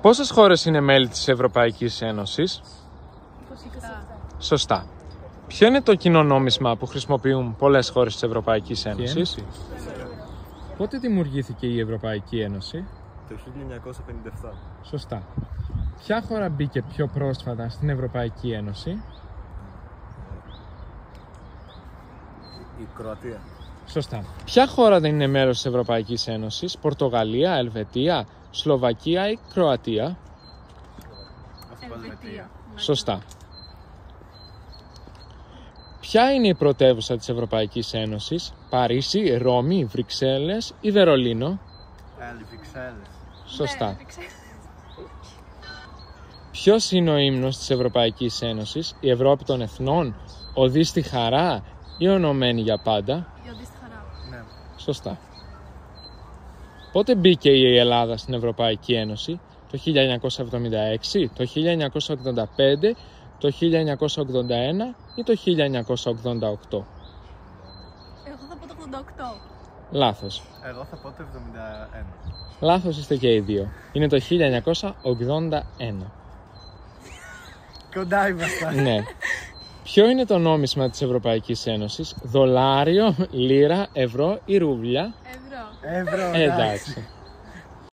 Πόσες χώρες είναι μέλη της Ευρωπαϊκής Ένωσης? 27. Σωστά. Ποιο είναι το κοινό νόμισμα που χρησιμοποιούν πολλές χώρες της Ευρωπαϊκής Ένωσης? Πότε δημιουργήθηκε η Ευρωπαϊκή Ένωση? Το 1957. Σωστά. Ποια χώρα μπήκε πιο πρόσφατα στην Ευρωπαϊκή Ένωση? Η Κροατία. Σωστά. Ποια χώρα δεν είναι μέλος της Ευρωπαϊκής Ένωσης? Πορτογαλία, Ελβετία, Σλοβακία ή Κροατία? Ελβετία. Σωστά. Ποια είναι η πρωτεύουσα της Ευρωπαϊκής Ένωσης? Παρίσι, Ρώμη, Βρυξέλλες ή Βερολίνο? Βρυξέλλες. Σωστά. Ποιος είναι ο ύμνος της Ευρωπαϊκής Ένωσης? Η Ευρώπη των Εθνών, Οδή στη Χαρά ή Ενωμένη για πάντα? Η Οδή στη Χαρά. Ναι. Σωστά. Πότε μπήκε η Ελλάδα στην Ευρωπαϊκή Ένωση? Το 1976, το 1985, το 1981 ή το 1988? Εγώ θα πω το 88. Λάθος. Εγώ θα πω το 71. Λάθος είστε και οι δύο. Είναι το 1981. Κοντά ήμασταν. Ναι. Ποιο είναι το νόμισμα της Ευρωπαϊκής Ένωσης? Δολάριο, λίρα, ευρώ ή ρούβλια? Ευρώ. Ευρώ. Εντάξει.